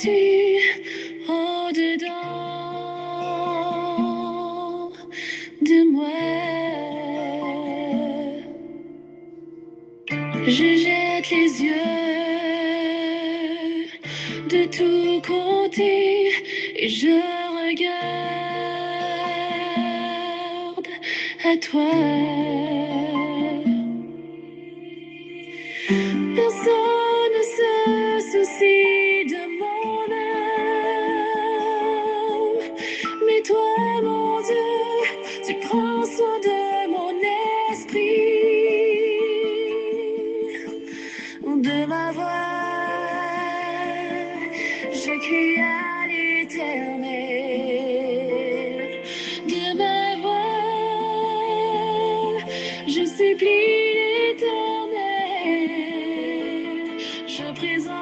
tu au-dedans de moi? Je jette les yeux de tous côtés et je regarde à toi. Personne ne se soucie de mon âme, mais toi, mon Dieu, tu prends soin de mon esprit, de ma voix. Je crie à l'Éternel, de ma voix. Je supplie l'Éternel, je présente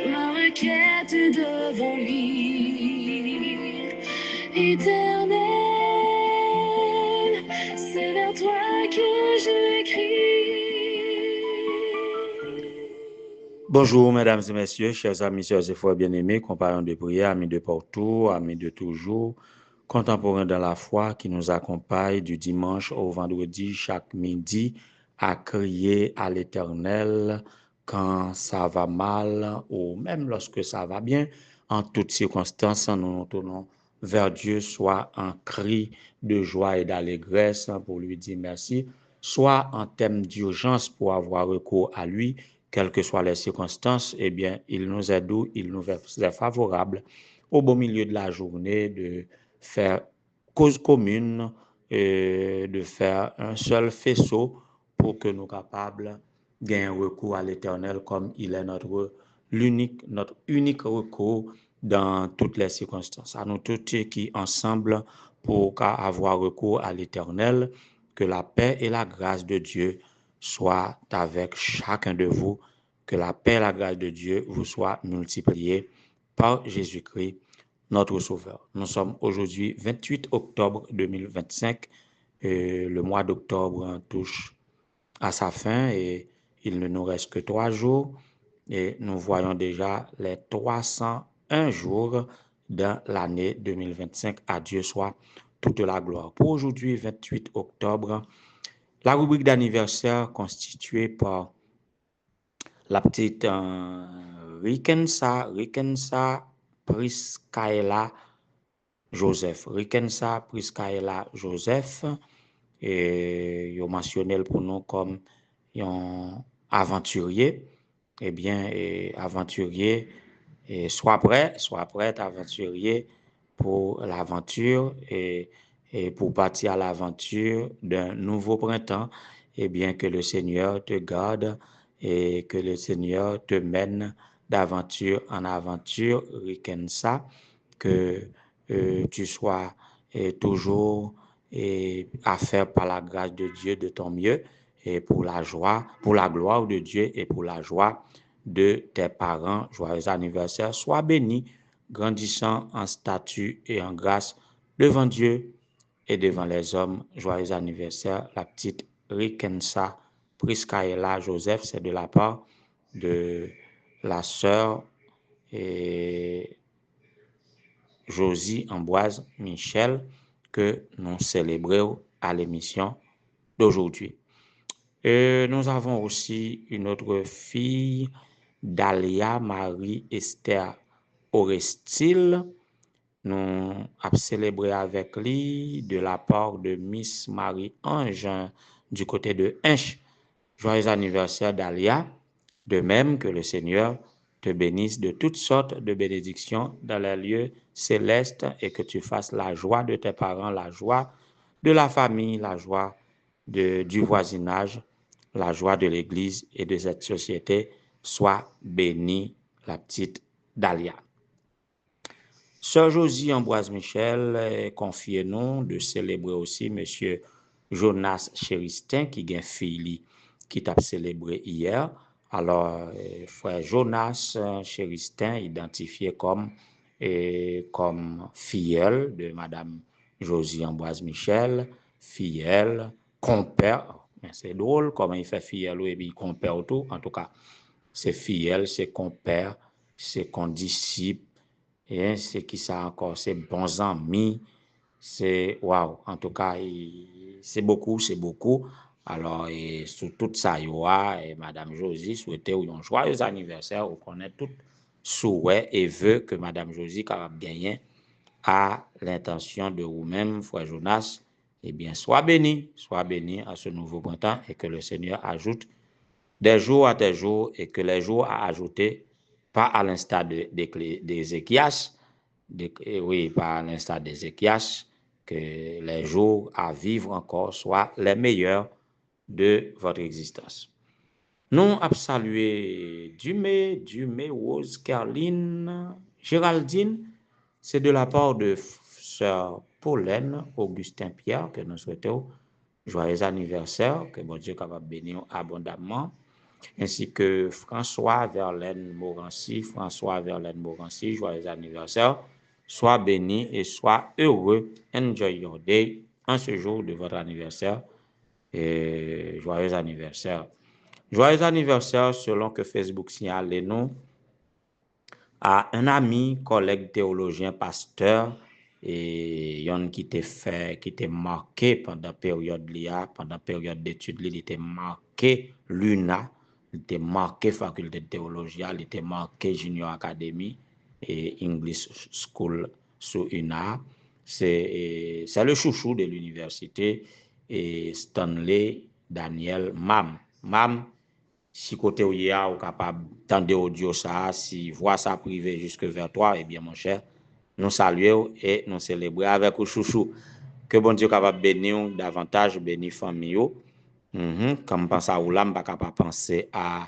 ma requête devant lui. Éternel, c'est vers toi que je crie. Bonjour, mesdames et messieurs, chers amis, chers et frères bien-aimés, compagnons de prière, amis de partout, amis de toujours, contemporains dans la foi qui nous accompagnent du dimanche au vendredi chaque midi à crier à l'Éternel quand ça va mal ou même lorsque ça va bien. En toutes circonstances, nous nous tournons vers Dieu, soit en cri de joie et d'allégresse pour lui dire merci, soit en thème d'urgence pour avoir recours à lui. Quelles que soient les circonstances, eh bien, il nous est doux, il nous est favorable au beau milieu de la journée de faire cause commune, de faire un seul faisceau pour que nous capables gagner recours à l'Éternel comme il est notre unique recours dans toutes les circonstances. À nous tous qui ensemble pour avoir recours à l'Éternel, que la paix et la grâce de Dieu soient avec chacun de vous, que la paix et la grâce de Dieu vous soient multipliées par Jésus-Christ, notre Sauveur. Nous sommes aujourd'hui 28 octobre 2025. Le mois d'octobre touche à sa fin et il ne nous reste que 3 jours et nous voyons déjà les 301 jours dans l'année 2025. À Dieu soit toute la gloire. Pour aujourd'hui, 28 octobre, la rubrique d'anniversaire constituée par la petite Rikensa Priskaela Joseph. Rikensa Priskaela Joseph, et ils ont mentionné pour nous comme un aventurier. Eh bien, aventurier, soit prêt, aventurier pour l'aventure et pour partir à l'aventure d'un nouveau printemps. Eh bien, que le Seigneur te garde et que le Seigneur te mène d'aventure en aventure, Rikensa, que tu sois toujours à faire par la grâce de Dieu de ton mieux et pour la joie, pour la gloire de Dieu et pour la joie de tes parents. Joyeux anniversaire, sois béni, grandissant en statut et en grâce devant Dieu et devant les hommes. Joyeux anniversaire, la petite Rikensa Priskaela Joseph, c'est de la part de la sœur Josie Ambroise Michel que nous célébrons à l'émission d'aujourd'hui. Nous avons aussi une autre fille, Dalia Marie Esther Orestil. Nous avons célébré avec lui de la part de Miss Marie-Ange du côté de Hinche. Joyeux anniversaire Dalia, de même que le Seigneur te bénisse de toutes sortes de bénédictions dans les lieux célestes et que tu fasses la joie de tes parents, la joie de la famille, la joie du voisinage, la joie de l'Église et de cette société. Sois bénie, la petite Dalia. Sœur Josie Ambroise Michel, confiez-nous de célébrer aussi Monsieur Jonas Chéristin qui gagne fille qui t'a célébré hier. Alors, frère Jonas Chéristin, identifié comme filleul de Madame Josie Ambroise Michel, filleul, compère. C'est drôle comment il fait filleul et puis compère tout. En tout cas, c'est filleul, c'est compère, c'est condisciple, et c'est qui ça encore, c'est bons amis, c'est waouh, en tout cas, c'est beaucoup, c'est beaucoup. Alors, et sous tout ça, et Madame Josie souhaitait un joyeux anniversaire, ou qu'on ait tout souhait et veut que Madame Josie capable gagner à l'intention de vous-même, frère Jonas, eh bien, sois béni à ce nouveau printemps et que le Seigneur ajoute des jours à tes jours et que les jours à ajouter, pas à l'instar d'Ézéchias, oui, pas à l'instar d'Ézéchias, que les jours à vivre encore soient les meilleurs de votre existence. Nous avons salué Dumé, Rose, Caroline, Géraldine. C'est de la part de sœur Pauline, Augustin Pierre, que nous souhaitons joyeux anniversaire, que bon Dieu capable bénir abondamment, ainsi que François Verlaine Morancy, joyeux anniversaire. Sois béni et sois heureux. Enjoy your day en ce jour de votre anniversaire. Et joyeux anniversaire. Joyeux anniversaire, selon que Facebook signale nous, à un ami, collègue théologien, pasteur, et yon qui était marqué pendant période pendant période d'études, il était marqué l'UNA, il était marqué faculté de théologie, il était marqué Junior Academy et English School sous UNA. C'est le chouchou de l'université, et Stanley Daniel Mam. Mam, si côté où il y a, ou capable d'entendre audio ça, si voix ça privé jusque vers toi, eh bien, mon cher, nous saluons et nous célébrons avec le chouchou. Que bon Dieu capable bénir davantage, bénir famille. Comme pense à Oulam, je ne peux pas penser à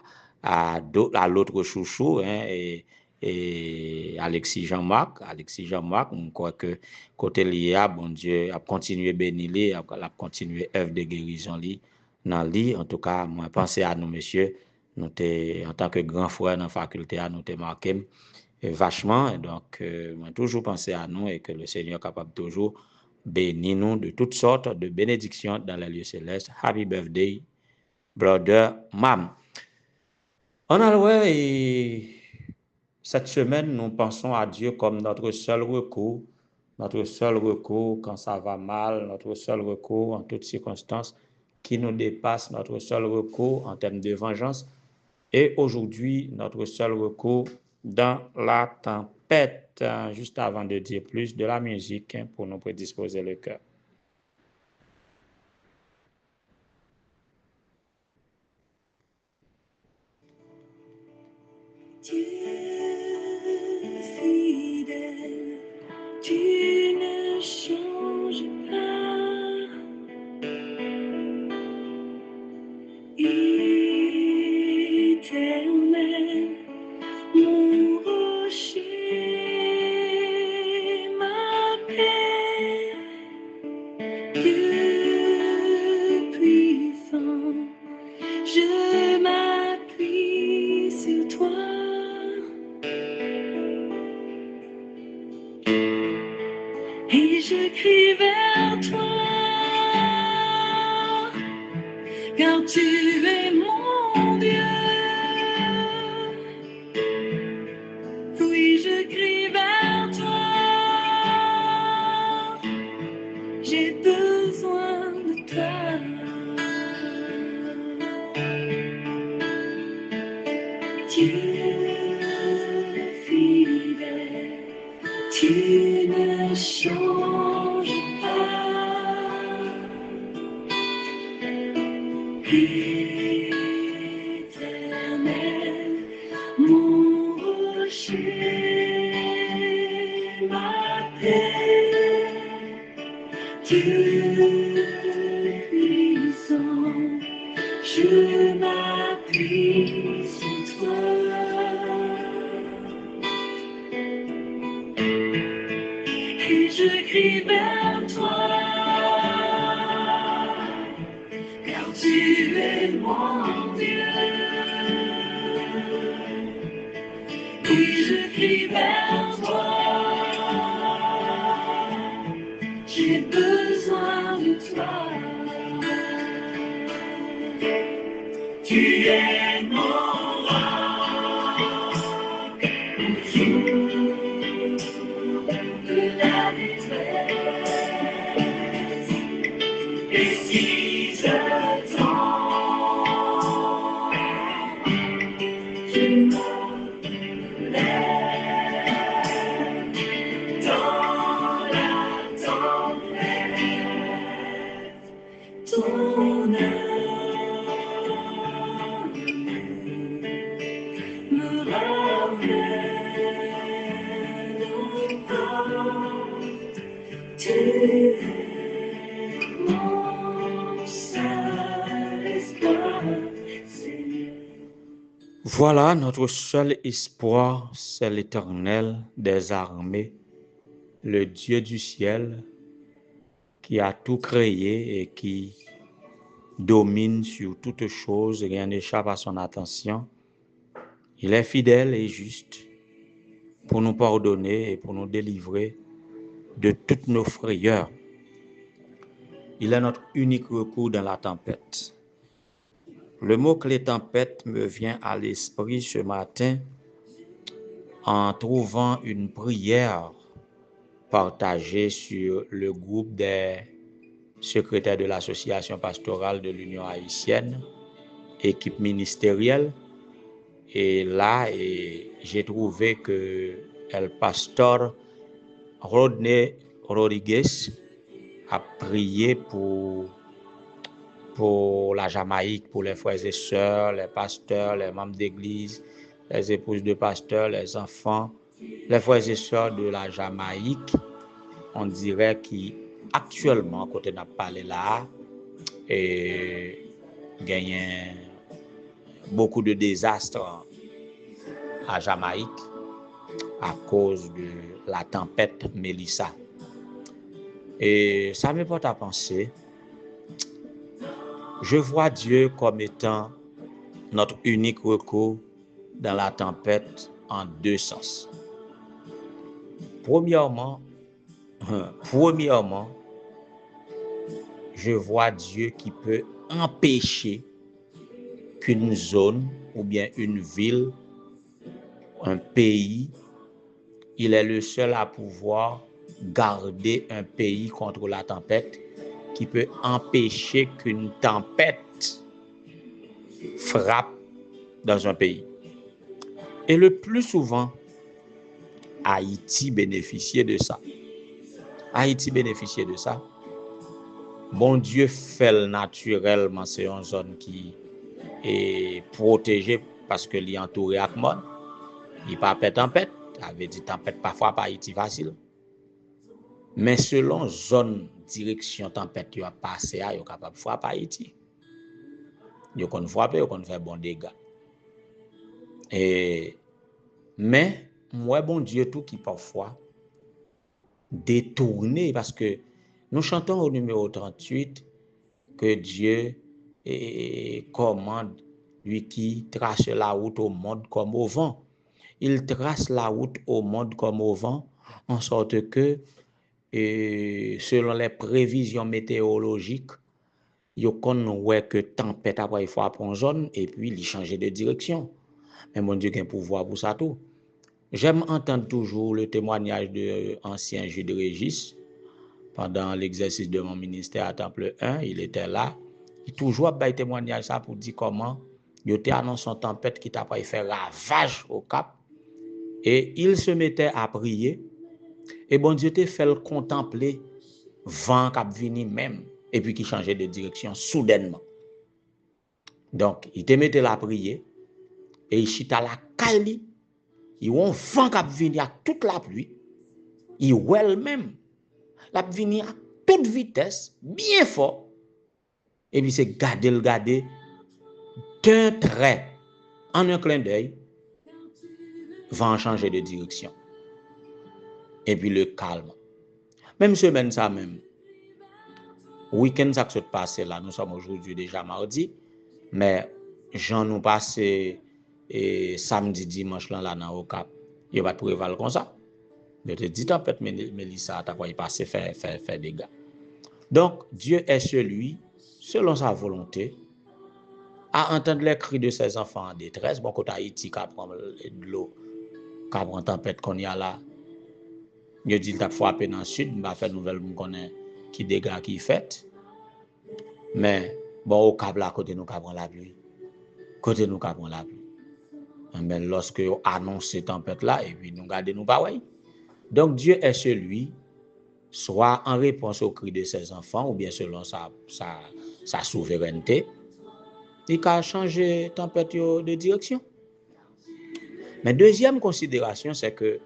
l'autre chouchou, hein, et Alexis Jean-Marc, je crois que côté l'IA, bon Dieu, a continué à bénir, a continué œuvre de guérison dans lui. En tout cas, moi, pensez à nous, messieurs, nous en tant que grand frère dans la faculté, nous t'es marqué vachement. Et donc, moi, toujours penser à nous et que le Seigneur est capable toujours bénir nous de toutes sortes de bénédictions dans les lieux célestes. Happy birthday, brother Mam. On a le et cette semaine, nous pensons à Dieu comme notre seul recours quand ça va mal, notre seul recours en toutes circonstances qui nous dépasse, notre seul recours en termes de vengeance. Et aujourd'hui, notre seul recours dans la tempête. Juste avant de dire plus, de la musique pour nous prédisposer le cœur. Dieu fidèle, tu ne changes pas. Éternel, mon rocher, ma paix, Dieu puissant, je m'appuie sur toi. Et je crie vers toi, car tu es mon Dieu. Oui, je crie vers toi, j'ai besoin de toi. Dieu fidèle, tu ne changes pas. Éternel, mon rocher, ma paix, Dieu puissant, je m'appuie sur toi. Et je crie vers toi, car tu es mon Dieu. Oui, je crie vers toi, j'ai besoin de toi. Tu es mon roi, la détresse. Et si je tends, je me lève dans la tempête. Ton âme me ramène au port. Tu es mon seul espoir, Seigneur. Voilà, notre seul espoir, c'est l'Éternel des armées, le Dieu du ciel, qui a tout créé et qui domine sur toutes choses, rien n'échappe à son attention. Il est fidèle et juste pour nous pardonner et pour nous délivrer de toutes nos frayeurs. Il est notre unique recours dans la tempête. Le mot-clé tempête me vient à l'esprit ce matin en trouvant une prière partagée sur le groupe des secrétaires de l'association pastorale de l'Union haïtienne, équipe ministérielle. Et là, j'ai trouvé que le pasteur Rodney Rodriguez a prié pour la Jamaïque, pour les frères et sœurs, les pasteurs, les membres d'église, les épouses de pasteurs, les enfants, les frères et sœurs de la Jamaïque. On dirait qu'actuellement, quand on a parlé là, et gagne beaucoup de désastres à Jamaïque à cause de la tempête Mélissa. Et ça me porte à penser, je vois Dieu comme étant notre unique recours dans la tempête en deux sens. Premièrement, je vois Dieu qui peut empêcher qu'une zone ou bien une ville, un pays, il est le seul à pouvoir garder un pays contre la tempête, qui peut empêcher qu'une tempête frappe dans un pays. Et le plus souvent, Haïti bénéficiait de ça. Bon Dieu fait naturellement, c'est une zone qui est protégée parce que l'y entouré avec monde. Il pas fait tempête, avait dit tempête parfois pas Haïti facile. Mais selon zone direction tempête yo a passé a yo capable frapper Haïti. Yo kon frapper, yo kon faire bon dégâts. Et mais moi bon Dieu tout qui parfois détourné parce que nous chantons au numéro 38 que Dieu commande lui qui trace la route au monde comme au vent. Il trace la route au monde comme au vent en sorte que selon les prévisions météorologiques, il y que tempête après il faut prendre zone et puis il changer de direction. Mais mon Dieu a un pouvoir pour ça tout. J'aime entendre toujours le témoignage de ancien juge de Régis pendant l'exercice de mon ministère à Temple 1, il était là. Il toujours bail témoignage ça pour dire comment il était annoncé une tempête qui t'a pas fait ravage au Cap et il se mettait à prier et bon Dieu te fait le contempler vent qui vini même et puis qui changeait de direction soudainement. Donc, il te mettait à prier et il chita la caille, il y a un vent qui vini à toute la pluie, il well même, la vini à toute vitesse, bien fort, et puis c'est garder d'un trait, en un clin d'œil, vent changer de direction. Et puis le calme. Même semaine ça même, week-end ça qui se passe là, nous sommes aujourd'hui déjà mardi, mais j'en nous passé samedi, dimanche là dans au Cap. Il va prévaloir comme ça. Je te dis tempête Mélissa, t'as quoi il passe faire des dégâts. Donc Dieu est celui, selon sa volonté, à entendre les cris de ses enfants en détresse. Bon, quand Haïti qui prend de l'eau, Quand on tempête qu'on y a là, il dit qu'il a frappé dans le sud, il va faire nouvelle qu'on connaît qui dégâts qui fait. Mais bon, au câble là, côté nous prend la pluie. Côté nous prend la pluie. Mais lorsque on annonce cette tempête là, et puis nous gardons nous pas ouais. Donc Dieu est celui, soit en réponse au cri de ses enfants, ou bien selon sa souveraineté, il a changé tempête de direction. Mais deuxième considération, c'est que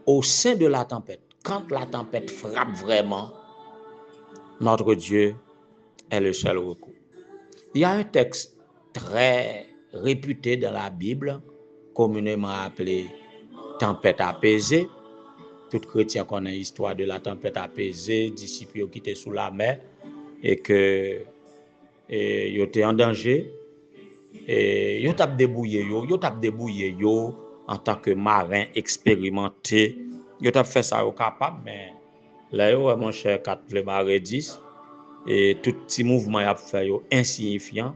au sein de la tempête, quand la tempête frappe vraiment, notre Dieu est le seul recours. Il y a un texte très réputé dans la Bible, communément appelé tempête apaisée. Tout chrétien connaît l'histoire de la tempête apaisée, disciples qui étaient sous la mer et que ils étaient en danger. Et ils ont débrouillé en tant que marin expérimenté. Ils ont fait ça au capable, mais là, mon cher, quand le marin 10, et tout petit mouvement y a fait insignifiant,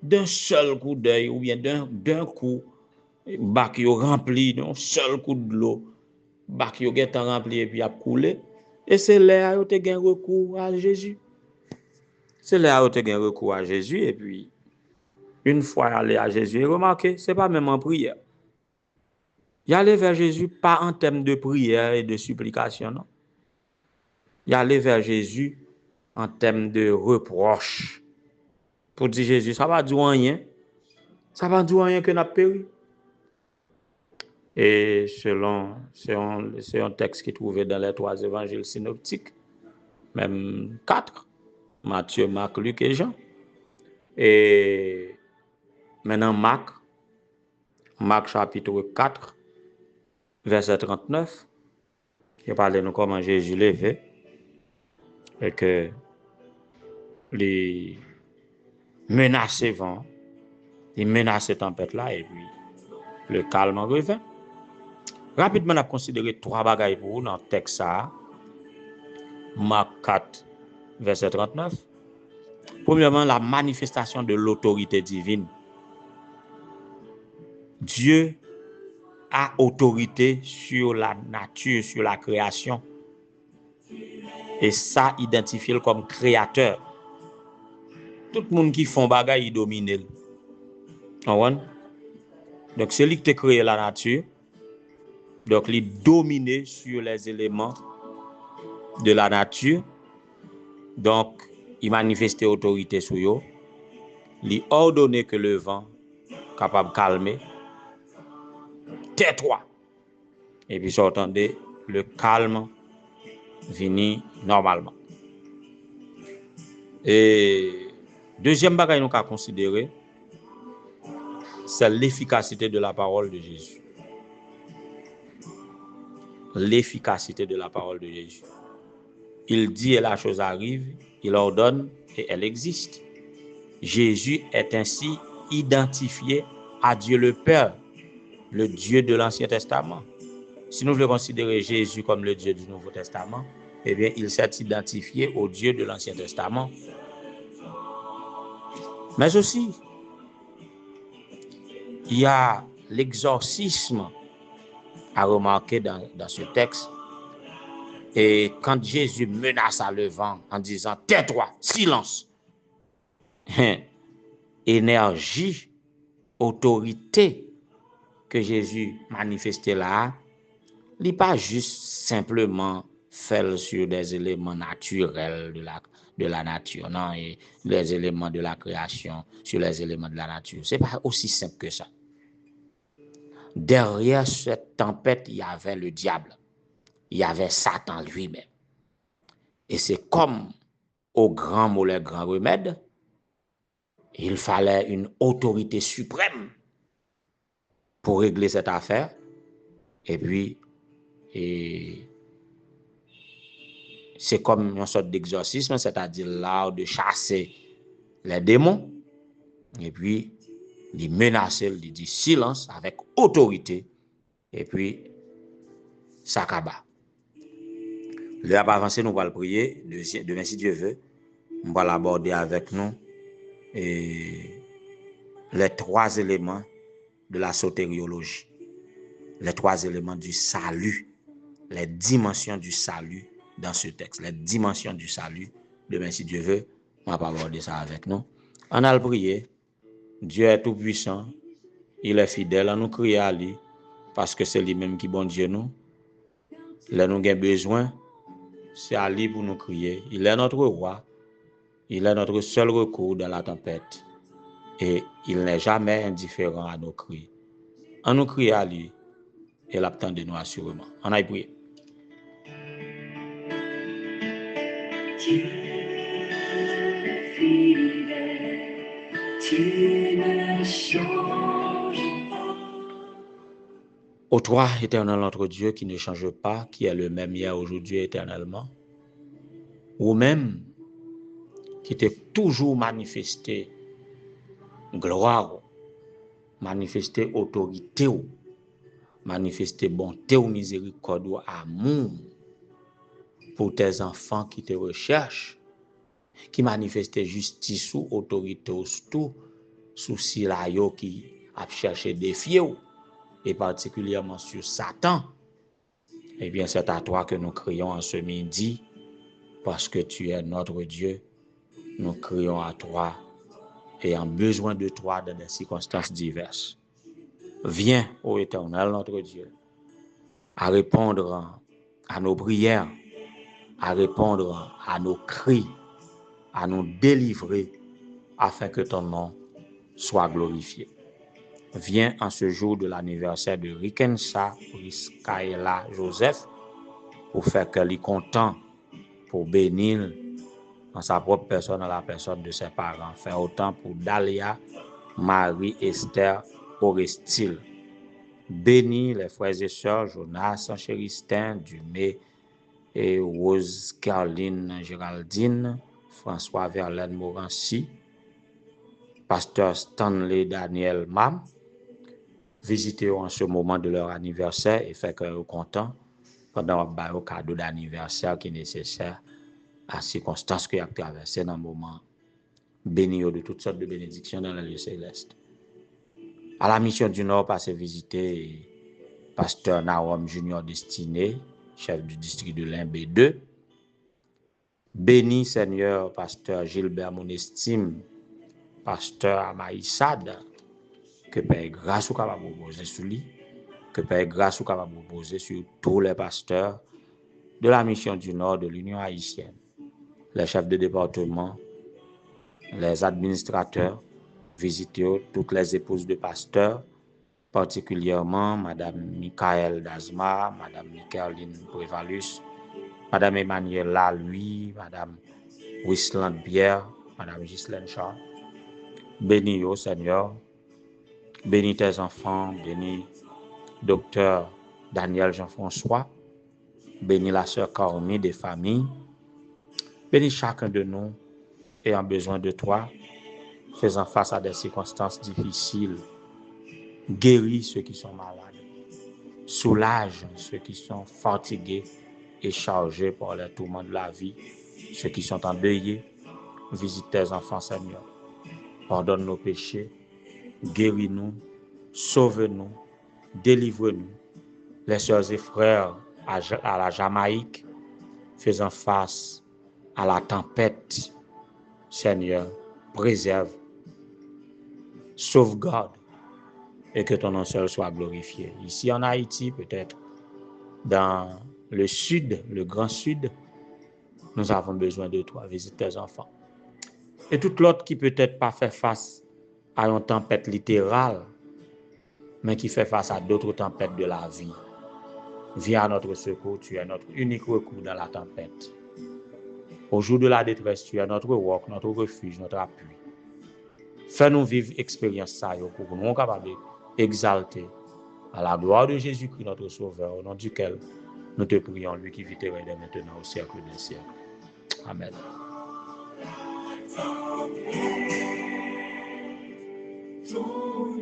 d'un seul coup d'œil ou bien d'un coup, bac yo rempli d'un seul coup de l'eau, bac yo get rempli et puis a coulé. Et c'est là où tu as recours à Jésus. C'est là où tu as recours à Jésus et puis une fois allé à Jésus, remarquez, c'est pas même en prière. Y aller vers Jésus pas en termes de prière et de supplication, non. Y aller vers Jésus en termes de reproche. Pour dire Jésus, ça va dire rien. Ça va dire rien que n'a péri. Et c'est un texte qui est trouvé dans les 3 évangiles synoptiques, même 4, Matthieu, Marc, Luc et Jean. Et maintenant Marc chapitre 4, verset 39, qui parle de nous comment Jésus levé et que les menaces vent, les menaces tempête là et puis le calme revient. Rapidement, on a considéré 3 bagailles pour vous dans le texte ça. Marc 4, verset 39. Premièrement, la manifestation de l'autorité divine. Dieu a autorité sur la nature, sur la création. Et ça, identifie comme créateur. Tout le monde qui font bagaille, il domine. Donc, c'est lui qui a créé la nature. Donc, il domine sur les éléments de la nature. Donc, il manifeste autorité sur eux. Il ordonne que le vent capable de calmer. Tais-toi. Et puis, vous entendez, le calme vient normalement. Et deuxième bagage nous avons considéré, c'est l'efficacité de la parole de Jésus. L'efficacité de la parole de Jésus. Il dit et la chose arrive, il ordonne et elle existe. Jésus est ainsi identifié à Dieu le Père, le Dieu de l'Ancien Testament. Si nous voulons considérer Jésus comme le Dieu du Nouveau Testament, eh bien, il s'est identifié au Dieu de l'Ancien Testament. Mais aussi, il y a l'exorcisme à remarquer dans ce texte. Et quand Jésus menace le vent en disant « Tais-toi, silence », énergie, autorité que Jésus manifestait là, il n'est pas juste simplement fait sur des éléments naturels de la nature, non, et les éléments de la création sur les éléments de la nature. Ce n'est pas aussi simple que ça. Derrière cette tempête, il y avait le diable. Il y avait Satan lui-même. Et c'est comme au grand mot, le grand remède, il fallait une autorité suprême pour régler cette affaire. Et puis, c'est comme une sorte d'exorcisme, c'est-à-dire l'art de chasser les démons. Et puis, les menacer, il dit silence avec autorité. Et puis, ça acaba. Le a avancé, nous allons le prier. Demain, si Dieu veut, on va l'aborder avec nous. Et les 3 éléments de la sotériologie. les 3 éléments du salut, les dimensions du salut dans ce texte, les dimensions du salut. Demain, si Dieu veut, on va pas aborder ça avec nous. On a le prier. Dieu est tout puissant. Il est fidèle. On nous crie à lui parce que c'est lui-même qui bon Dieu nous. Là, nous avons besoin. C'est à lui pour nous crier. Il est notre roi. Il est notre seul recours dans la tempête. Et il n'est jamais indifférent à nos cris. On nous crie à lui. Et il attend de nous assurément. On a prié. Tu es fidèle, tu ne changes pas. Ô toi, éternel notre Dieu, qui ne change pas, qui est le même hier, aujourd'hui, éternellement, ou même qui t'est toujours manifesté gloire, manifesté autorité, manifesté bonté ou miséricorde ou amour pour tes enfants qui te recherchent, qui manifestait justice ou autorité ou tout, souci là qui a cherché défier et particulièrement sur Satan. Eh bien, c'est à toi que nous crions en ce midi, parce que tu es notre Dieu. Nous crions à toi et en besoin de toi dans des circonstances diverses. Viens, ô Éternel, notre Dieu, à répondre à nos prières, à répondre à nos cris, à nous délivrer afin que ton nom soit glorifié. Viens en ce jour de l'anniversaire de Rikensa Riskaela Joseph pour faire qu'elle est content, pour bénir en sa propre personne, à la personne de ses parents. Faire autant pour Dalia, Marie, Esther, Orestille. Bénis les frères et sœurs Jonas, Chéristin, Dumé et Rose Caroline Géraldine, François Verlaine Morancy, Pasteur Stanley Daniel Mam. Visitez en ce moment de leur anniversaire et fait qu'ils soient contents pendant le cadeau d'anniversaire qui est nécessaire à circonstances qu'il a traversées dans le moment. Bénis de toutes sortes de bénédictions dans le lieu céleste. À la mission du Nord, passez visiter Pasteur Naom Junior Destiné, chef du district de Limbé 2. Bénis Seigneur, Pasteur Gilbert Monestime, Pasteur Amaïsad, que Père grâce ou capable de poser sur lui, que Père grâce ou capable de poser sur tous les pasteurs de la mission du Nord de l'Union haïtienne, les chefs de département, les administrateurs, visitez toutes les épouses de pasteurs, particulièrement Madame Michael Dazma, Madame Michaeline Prévalus, Madame Emmanuela Louis, Madame Wisland Pierre, Madame Ghislaine Charles. Bénis au Seigneur, bénis tes enfants, bénis Docteur Daniel Jean-François, bénis la sœur Cormie des familles, bénis chacun de nous ayant besoin de toi, faisant face à des circonstances difficiles, guéris ceux qui sont malades, soulage ceux qui sont fatigués et chargés par les tourments de la vie, ceux qui sont endeuillés. Visite tes enfants, Seigneur. Pardonne nos péchés, guéris-nous, sauve-nous, délivre-nous. Les sœurs et frères à la Jamaïque, faisant face à la tempête, Seigneur, préserve, sauvegarde, et que ton nom seul soit glorifié. Ici en Haïti, peut-être dans le sud, le grand sud, nous avons besoin de toi. Visite tes enfants. Et tout l'autre qui peut-être pas fait face à une tempête littérale, mais qui fait face à d'autres tempêtes de la vie. Viens à notre secours, tu es notre unique recours dans la tempête. Au jour de la détresse, tu es notre roc, notre refuge, notre appui. Fais-nous vivre expérience ça pour nous capables d'exalter à la gloire de Jésus-Christ, notre Sauveur, au nom duquel nous te prions, lui qui vit et règne maintenant au siècle des siècles. Amen. Ton